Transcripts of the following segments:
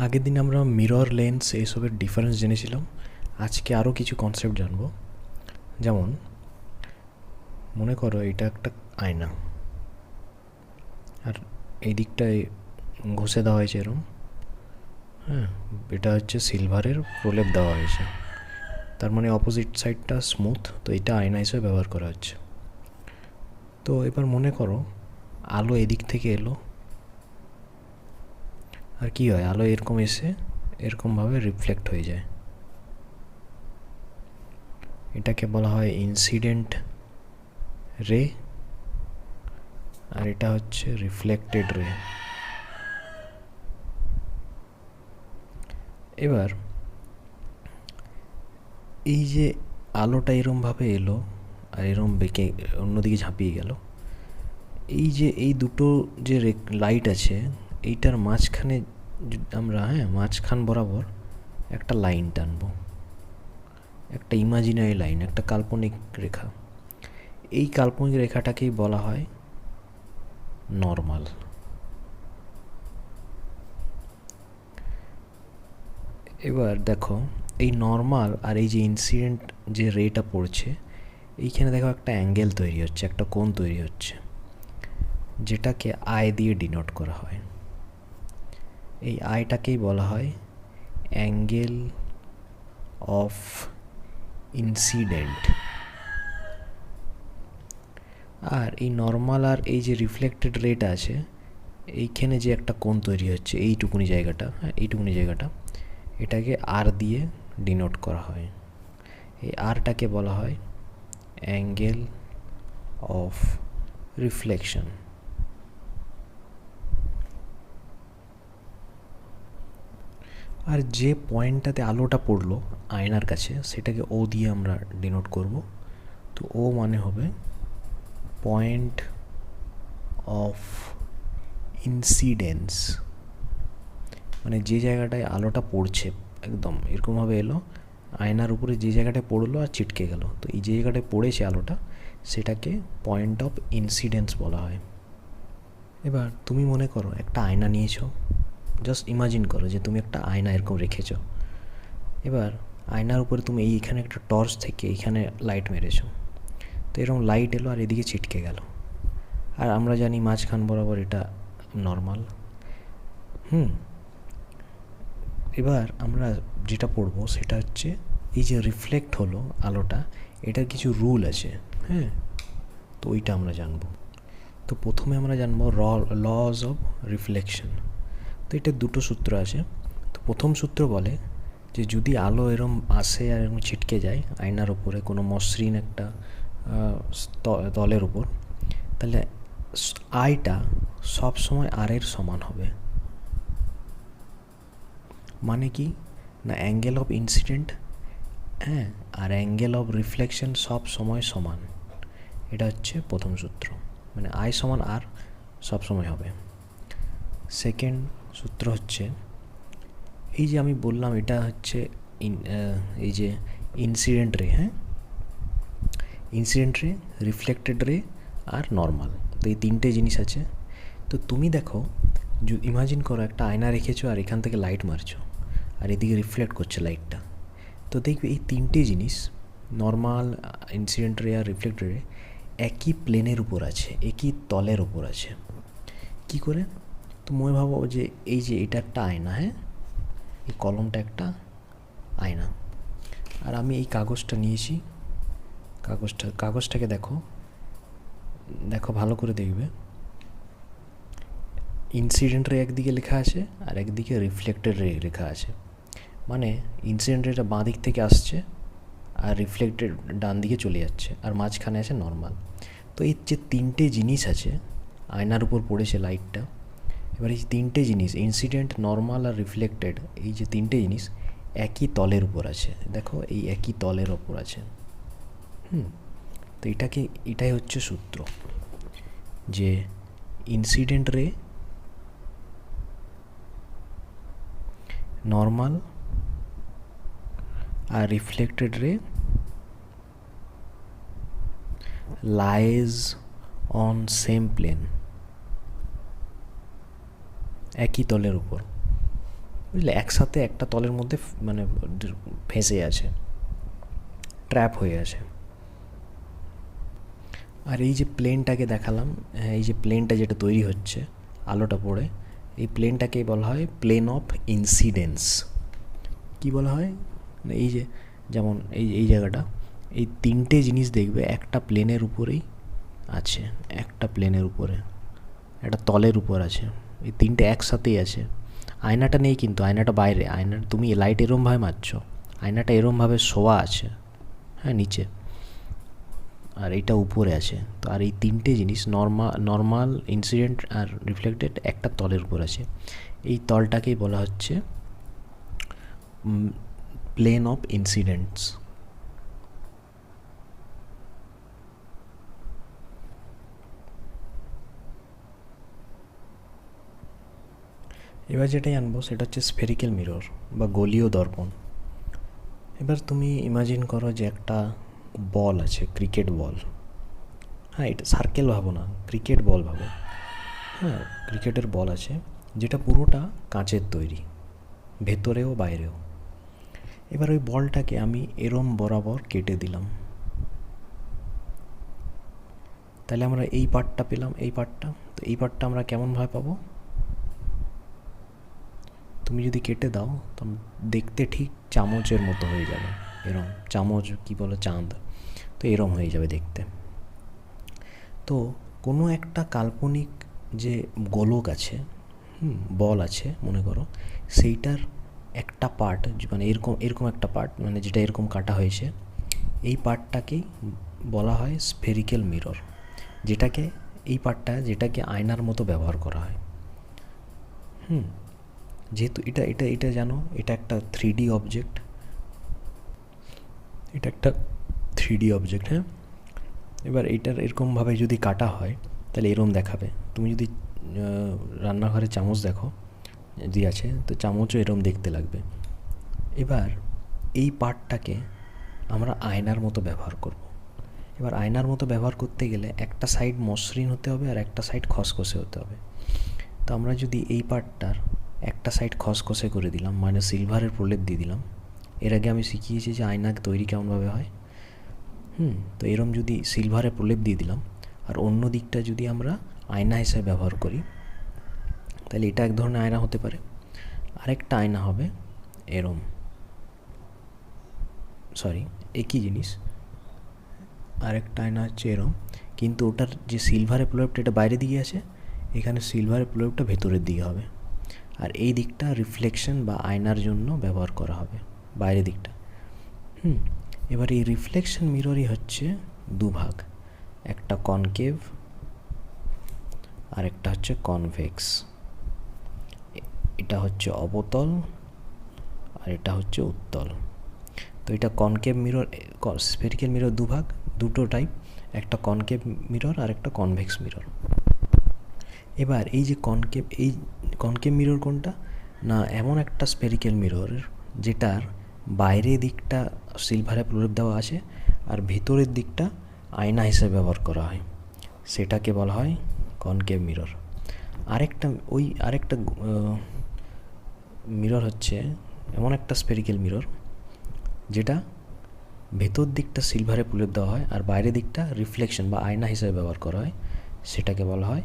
আগের দিন আমরা মিরর লেন্স এইসবের ডিফারেন্স জেনেছিলাম। আজকে আরও কিছু কনসেপ্ট জানবো। যেমন মনে করো এটা একটা আয়না, আর এই দিকটায় ঘষে দেওয়া হয়েছে এরম। হ্যাঁ, এটা হচ্ছে সিলভারের প্রলেপ দেওয়া হয়েছে, তার মানে অপোজিট সাইডটা স্মুথ, তো এটা আয়না হিসেবে ব্যবহার করা হচ্ছে। তো এবার মনে করো আলো এদিক থেকে এলো, আর কি হয়, আলো এরকম এসে এরকমভাবে রিফ্লেক্ট হয়ে যায়। এটাকে বলা হয় ইনসিডেন্ট রে, আর এটা হচ্ছে রিফ্লেক্টেড রে। এবার এই যে আলোটা এরমভাবে এলো আর এরম বেঁকে অন্যদিকে ঝাঁপিয়ে গেল, এই যে এই দুটো যে লাইট আছে এইটার মাঝখানে আমরা মাঝখান বরাবর একটা লাইন টানবো, একটা ইমাজিনারি লাইন, একটা কাল্পনিক রেখা। এই কাল্পনিক রেখাটাকেই বলা হয় নর্মাল। এবার দেখো এই নর্মাল আর এই যে ইনসিডেন্ট যে রেটা পড়ছে, এইখানে দেখো একটা অ্যাঙ্গেল তৈরি হচ্ছে, একটা কোণ তৈরি হচ্ছে, যেটাকে আই দিয়ে ডিনোট করা হয়। এই আইটাকেই বলা হয় অ্যাঙ্গেল অফ ইনসিডেন্ট। আর এই নর্মাল আর এই যে রিফ্লেক্টেড রেটা আছে, এইখানে যে একটা কোণ তৈরি হচ্ছে এইটুকুনি জায়গাটা, এইটুকুনি জায়গাটা, এটাকে আর দিয়ে ডিনোট করা হয়। এই আরটাকে বলা হয় অ্যাঙ্গেল অফ রিফ্লেকশন। আর যে পয়েন্টটাতে আলোটা পড়লো আয়নার কাছে, সেটাকে ও দিয়ে আমরা ডিনোট করব। তো ও মানে হবে পয়েন্ট অফ ইনসিডেন্স, মানে যে জায়গাটায় আলোটা পড়ছে একদম এরকমভাবে এলো, আয়নার উপরে যে জায়গাটায় পড়লো আর ছিটকে গেল, তো এই যে জায়গাটায় পড়েছে আলোটা, সেটাকে পয়েন্ট অফ ইনসিডেন্স বলা হয়। এবার তুমি মনে করো একটা আয়না নিয়েছো, জাস্ট ইমাজিন করো যে তুমি একটা আয়না এরকম রেখেছো। এবার আয়নার উপরে তুমি এইখানে একটা টর্চ থেকে এইখানে লাইট মেরেছো, তো এরকম লাইট এলো আর এদিকে ছিটকে গেল, আর আমরা জানি মাঝখান বরাবর এটা নর্মাল। এবার আমরা যেটা পড়বো সেটা হচ্ছে এই যে রিফ্লেক্ট হলো আলোটা, এটার কিছু রুল আছে। হ্যাঁ, তো ওইটা আমরা জানবো। তো প্রথমে আমরা জানবো লজ অফ রিফ্লেকশন। তো এটা দুটো সূত্র আছে। তো প্রথম সূত্র বলে যে যদি আলো এরম আসে আর এরম ছিটকে যায় আয়নার উপরে কোনো মসৃণ একটা তলের উপর, তাহলে আইটা সবসময় আর এর সমান হবে। মানে কি না, অ্যাঙ্গেল অফ ইনসিডেন্ট আর অ্যাঙ্গেল অফ রিফ্লেকশন সব সময় সমান। এটা হচ্ছে প্রথম সূত্র, মানে আই সমান আর সব সময় হবে। সেকেন্ড সূত্র হচ্ছে এই যে আমি বললাম এটা হচ্ছে এই যে ইনসিডেন্ট রে, ইনসিডেন্ট রে, রিফ্লেক্টেড রে আর নর্মাল, তো এই তিনটে জিনিস আছে। তো তুমি দেখো, ইমাজিন করো একটা আয়না রেখেছো আর এখান থেকে লাইট মারছো আর এদিকে রিফ্লেক্ট করছে লাইটটা, তো দেখবে এই তিনটে জিনিস নর্মাল, ইনসিডেন্ট রে আর রিফ্লেক্টেড রে একই প্লেনের উপর আছে, একই তলের উপর আছে। কি করে? তো মনে ভাবো যে এই যে এটা একটা আয়না, এই কলমটা একটা আয়না, আর আমি এই কাগজটা নিয়েছি, কাগজটাকে দেখো দেখো ভালো করে দেখবে, ইনসিডেন্ট রে একদিকে লেখা আছে আর একদিকে রিফ্লেক্টেড রে লেখা আছে। মানে ইনসিডেন্ট রেটা বাঁ দিক থেকে আসছে আর রিফ্লেক্টেড ডান দিকে চলে যাচ্ছে, আর মাঝখানে আছে নর্মাল। তো এই যে তিনটে জিনিস আছে, আয়নার উপর পড়েছে লাইটটা, এবার এই তিনটে জিনিস ইনসিডেন্ট, নর্মাল আর রিফ্লেক্টেড, এই যে তিনটে জিনিস একই তলের উপর আছে। দেখো এই একই তলের ওপর আছে। তো এটাই হচ্ছে সূত্র, যে ইনসিডেন্ট রে, নর্মাল আর রিফ্লেক্টেড রে লাইজ অন সেম প্লেন, একই তলের উপর। বুঝলে, একসাথে একটা তলের মধ্যে মানে ফেঁসে আছে, ট্র্যাপ হয়ে আছে। আর এই যে প্লেনটাকে দেখালাম, এই যে প্লেনটা যেটা তৈরি হচ্ছে আলোটা পড়ে, এই প্লেনটাকেই বলা হয় প্লেন অফ ইনসিডেন্স। কি বলা হয়, এই যে যেমন এই জায়গাটা, এই তিনটে জিনিস দেখবে একটা প্লেনের উপরেই আছে, একটা প্লেনের উপরে, একটা তলের উপর আছে, এই তিনটে একসাথেই আছে। আয়নাটা নেই কিন্তু, আয়নাটা বাইরে, আয়নাটা তুমি লাইট এরমভাবে মারছো, আয়নাটা এরমভাবে শোয়া আছে, হ্যাঁ, নিচে, আর এইটা উপরে আছে। তো আর এই তিনটে জিনিস নর্মাল, ইনসিডেন্ট আর রিফ্লেক্টেড একটা তলের উপর আছে। এই তলটাকেই বলা হচ্ছে প্লেন অফ ইনসিডেন্টস। এবার যেটাই আনবো সেটা হচ্ছে স্ফেরিক্যাল মিরর বা গোলীয় দর্পণ। এবার তুমি ইমাজিন করো যে একটা বল আছে, ক্রিকেট বল, হ্যাঁ, এটা সার্কেল ভাবো না, ক্রিকেট বল ভাবো, হ্যাঁ, ক্রিকেটের বল আছে যেটা পুরোটা কাঁচের তৈরি, ভেতরেও বাইরেও। এবার ওই বলটাকে আমি এরম বরাবর কেটে দিলাম, তাহলে আমরা এই পার্টটা পেলাম, এই পার্টটা। তো এই পার্টটা আমরা কেমনভাবে পাবো, তুমি যদি কেটে দাও তো দেখতে ঠিক চামচের মতো হয়ে যাবে, এরম চামচ, কি বলো, চাঁদ, তো এরম হয়ে যাবে দেখতে। তো কোনো একটা কাল্পনিক যে গোলক আছে, বল আছে মনে করো, সেইটার একটা পার্ট, মানে এরকম এরকম একটা পার্ট, মানে যেটা এরকম কাটা হয়েছে, এই পার্টটাকেই বলা হয় স্ফেরিক্যাল মিরর, যেটাকে এই পার্টটা যেটাকে আয়নার মতো ব্যবহার করা হয়। যেহেতু এটা এটা এটা জানো, এটা একটা 3D অবজেক্ট, এটা একটা 3D অবজেক্ট, হ্যাঁ। এবার এটার এরকমভাবে যদি কাটা হয় তাহলে এরম দেখাবে। তুমি যদি রান্নাঘরে চামচ দেখো যদি আছে, তো চামচও এরম দেখতে লাগবে। এবার এই পার্টটাকে আমরা আয়নার মতো ব্যবহার করব। এবার আয়নার মতো ব্যবহার করতে গেলে একটা সাইড মসৃণ হতে হবে আর একটা সাইড খসখসে হতে হবে। তো আমরা যদি এই পার্টটার একটা সাইড খসখসে করে দিলাম, মানে সিলভারের প্রলেপ দিয়ে দিলাম, এর আগে আমি শিখিয়েছি যে আয়না তৈরি কেমনভাবে হয়, তো এরম যদি সিলভারের প্রলেপ দিয়ে দিলাম আর অন্য দিকটা যদি আমরা আয়না হিসেবে ব্যবহার করি, তাহলে এটা এক ধরনের আয়না হতে পারে। আরেকটা আয়না হবে এরম, সরি, একই জিনিস, আরেকটা আয়না হচ্ছে এরম, কিন্তু ওটার যে সিলভারের প্রলেপটা এটা বাইরের দিকে আছে, এখানে সিলভারের প্রলেপটা ভেতরের দিকে হবে, আর এই দিকটা রিফ্লেকশন বা আয়নার জন্য ব্যবহার করা হবে, বাইরের দিকটা। এবার এই রিফ্লেকশন মিররই হচ্ছে দুভাগ, একটা কনকেভ আর একটা হচ্ছে কনভেক্স। এটা হচ্ছে অবতল আর এটা হচ্ছে উত্তল। তো এটা কনকেভ মিরর, স্ফেরিক্যাল মিরর দুভাগ, দুটো টাইপ, একটা কনকেভ মিরর আর একটা কনভেক্স মিরর। এবার এই যে কনকেভ মিরর কোনটা না, এমন একটা স্ফেরিক্যাল মিরর যেটার বাইরের দিকটা সিলভারে প্রলেপ দেওয়া আছে আর ভেতরের দিকটা আয়না হিসেবে ব্যবহার করা হয়, সেটাকে বলা হয় কনকেভ মিরর। আরেকটা মিরর হচ্ছে এমন একটা স্ফেরিক্যাল মিরর যেটা ভেতর দিকটা সিলভারে প্রলেপ দেওয়া হয় আর বাইরের দিকটা রিফ্লেকশন বা আয়না হিসেবে ব্যবহার করা হয়, সেটাকে বলা হয়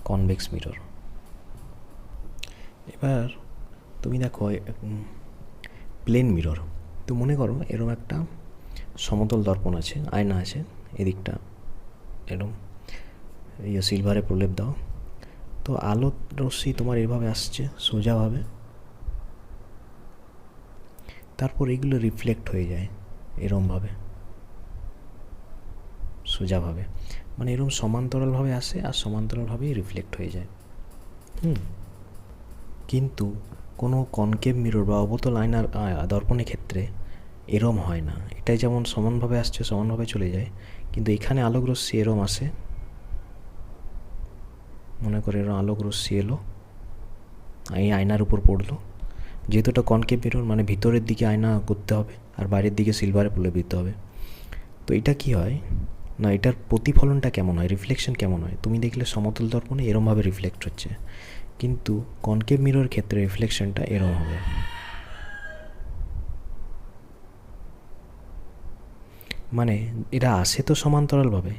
কনভেক্স মিরর। এবার তুমি দেখো প্লেন মিরর, তো মনে করো এরকম একটা সমতল দর্পণ আছে, আয়না আছে, এদিকটা এরকম সিলভারে প্রলেপ দাও, তো আলোর রশ্মি তোমার এভাবে আসছে সোজাভাবে, তারপর এগুলো রিফ্লেক্ট হয়ে যায় এরমভাবে সোজাভাবে, মানে এরকম সমান্তরালভাবে আসে আর সমান্তরালভাবেই রিফ্লেক্ট হয়ে যায়। কিন্তু কোনো কনকেভ মিরর বা অবতল আয়নার দর্পণের ক্ষেত্রে এরম হয় না, এটাই যেমন সমানভাবে আসছে সমানভাবে চলে যায়, কিন্তু এখানে আলোক রশ্মি এরম আসে, মনে করে এরম আলোক রশ্মি এলো, এই আয়নার উপর পড়লো, যেহেতু এটা কনকেভ মিরর মানে ভিতরের দিকে আয়না করতে হবে আর বাইরের দিকে সিলভারে প্রলেপ দিতে হবে। তো এটা কি হয় না, এটার প্রতিফলনটা কেমন হয়, রিফ্লেকশন কেমন হয়, তুমি দেখলে সমতল দর্পণে এরমভাবে রিফ্লেক্ট হচ্ছে, কিন্তু কনকেভ মিরর ক্ষেত্রে রিফ্লেকশনটা এরকম হবে। মানে এরা আসে তো সমান্তরালভাবে,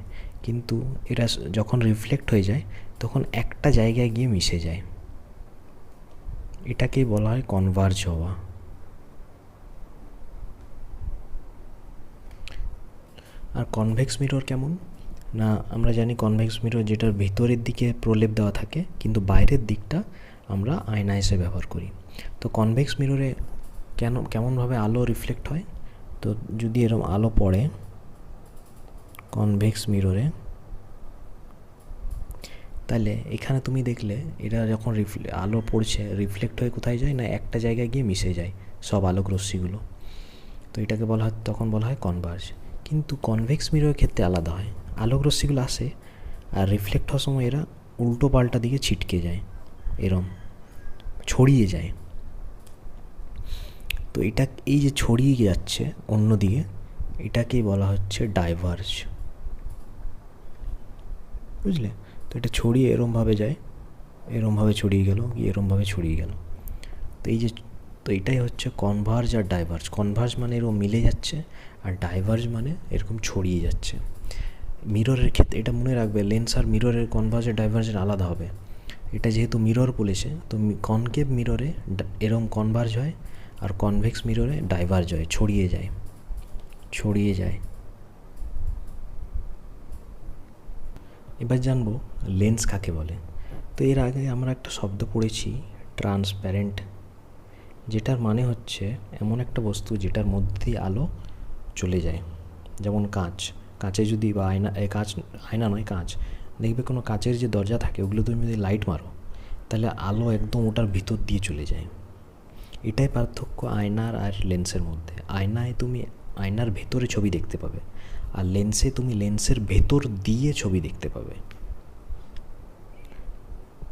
কিন্তু এরা যখন রিফ্লেক্ট হয়ে যায় তখন একটা জায়গায় গিয়ে মিশে যায়, এটাকেই বলা হয় কনভার্জ হওয়া। আর কনভেক্স মিরর কেমন না, আমরা জানি কনভেক্স মিরর যেটার ভেতরের দিকে প্রলেপ দেওয়া থাকে কিন্তু বাইরের দিকটা আমরা আয়না হিসেবে ব্যবহার করি। তো কনভেক্স মিররে কেমনভাবে আলো রিফ্লেক্ট হয়, তো যদি এরকম আলো পড়ে কনভেক্স মিররে, তাহলে এখানে তুমি দেখলে এটা যখন আলো পড়ছে রিফ্লেক্ট হয়ে কোথায় যায় না একটা জায়গায় গিয়ে মিশে যায় সব আলোক রশ্মিগুলো, তো এটাকে বলা হয় তখন বলা হয় কনভার্জ। কিন্তু কনভেক্স মিররের ক্ষেত্রে আলাদা হয়, আলোক রশ্মিগুলো আসে আর রিফ্লেক্ট হওয়ার সময় এরা উল্টো পাল্টা দিকে ছিটকে যায়, এরম ছড়িয়ে যায়। তো এটা এই যে ছড়িয়ে যাচ্ছে অন্য দিকে, এটাকেই বলা হচ্ছে ডাইভার্জ, বুঝলে? তো এটা ছড়িয়ে এরমভাবে যায়, এরমভাবে ছড়িয়ে গেল, এরমভাবে ছড়িয়ে গেল। তো এই যে, তো এটাই হচ্ছে কনভার্জ আর ডাইভার্জ। কনভার্জ মানে এরকম মিলে যাচ্ছে, আর ডাইভার্জ মানে এরকম ছড়িয়ে যাচ্ছে। মিররের ক্ষেত্রে এটা মনে রাখবে, লেন্স আর মিররের কনভার্জ আর ডাইভার্জের আলাদা হবে। এটা যেহেতু মিরর বলেছে, তো কনকেভ মিররে এরকম কনভার্জ হয় আর কনভেক্স মিররে ডাইভার্জ হয়, ছড়িয়ে যায়, ছড়িয়ে যায়। এবার জানবো লেন্স কাকে বলে। তো এর আগে আমরা একটা শব্দ পড়েছি ট্রান্সপ্যারেন্ট, যেটার মানে হচ্ছে এমন একটা বস্তু যেটার মধ্যে দিয়ে আলো চলে যায়। যেমন কাঁচ, কাঁচে যদি বা আয়না নয় কাঁচ, দেখবে কোনো কাঁচের যে দরজা থাকে ওগুলো তুমি যদি লাইট মারো তাহলে আলো একদম ওটার ভিতর দিয়ে চলে যায়। এটাই পার্থক্য আয়নার আর লেন্সের মধ্যে। আয়নায় তুমি আয়নার ভেতরে ছবি দেখতে পাবে, আর লেন্সে তুমি লেন্সের ভেতর দিয়ে ছবি দেখতে পাবে।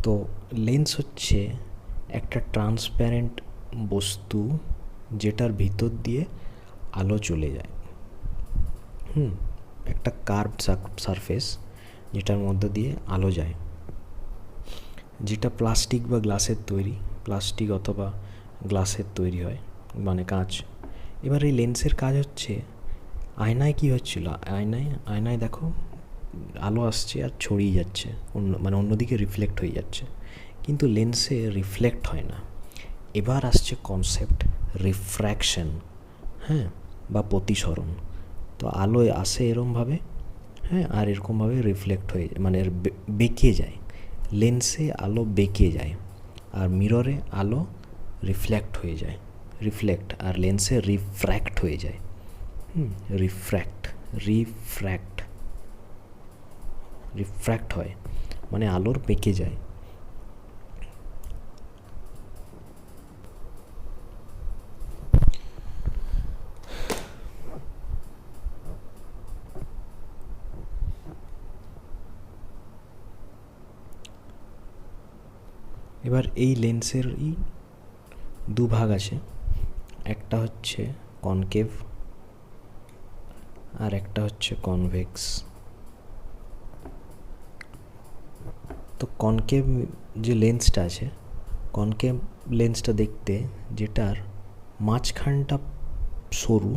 তো লেন্স হচ্ছে একটা ট্রান্সপ্যারেন্ট বস্তু যেটার ভিতর দিয়ে আলো চলে যায়। একটা কার্ভড সারফেস যেটার মধ্যে দিয়ে আলো যায়, যেটা প্লাস্টিক বা গ্লাসের তৈরি, প্লাস্টিক অথবা গ্লাসের তৈরি হয়, মানে কাঁচ। এবার এই লেন্সের কাজ হচ্ছে, আয়নায় কী হচ্ছিল, আয়নায় দেখো আলো আসছে আর ছড়িয়ে যাচ্ছে, অন্যদিকে রিফ্লেক্ট হয়ে যাচ্ছে, কিন্তু লেন্সে রিফ্লেক্ট হয় না। এবার আসছে কনসেপ্ট রিফ্র্যাকশন, হ্যাঁ, বা প্রতিসরণ। তো আলো আসে এরমভাবে, হ্যাঁ, আর এরকমভাবে রিফ্লেক্ট হয়ে যায়, মানে বেঁকে যায়। লেন্সে আলো বেঁকে যায় আর মিররে আলো রিফ্লেক্ট হয়ে যায়, আর লেন্সে রিফ্র্যাক্ট হয়ে যায়। রিফ্র্যাক্ট হয় মানে আলোর বেঁকে যায়। এবার এই লেন্সেরই দুভাগ আছে, একটা হচ্ছে কনকেভ আর একটা হচ্ছে কনভেক্স। তো কনকেভ যে লেন্সটা আছে, কনকেভ লেন্সটা দেখতে যেটার মাঝখানটা সরু,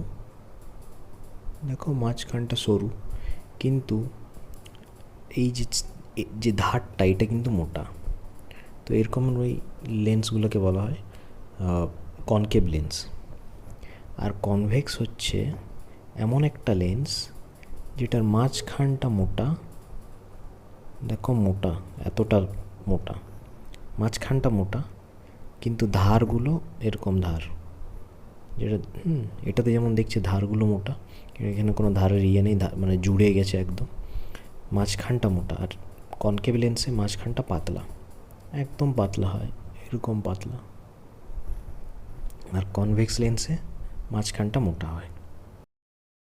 দেখো মাঝখানটা সরু, কিন্তু এই যে ধারটা এটা কিন্তু মোটা। তো এরকম ওই লেন্সগুলোকে বলা হয় কনকেভ লেন্স। আর কনভেক্স হচ্ছে এমন একটা লেন্স যেটার মাঝখানটা মোটা, দেখো মোটা, এতটা মোটা, মাঝখানটা মোটা, কিন্তু ধারগুলো এরকম ধার, যেটা এটাতে যেমন দেখছি ধারগুলো মোটা, এখানে কোনো ধারের নেই, মানে জুড়ে গেছে একদম, মাঝখানটা মোটা। আর কনকেভ লেন্সে মাঝখানটা পাতলা, একদম পাতলা হয়, এরকম পাতলা। আর কনভেক্স লেন্সে মাঝখানটা মোটা হয়।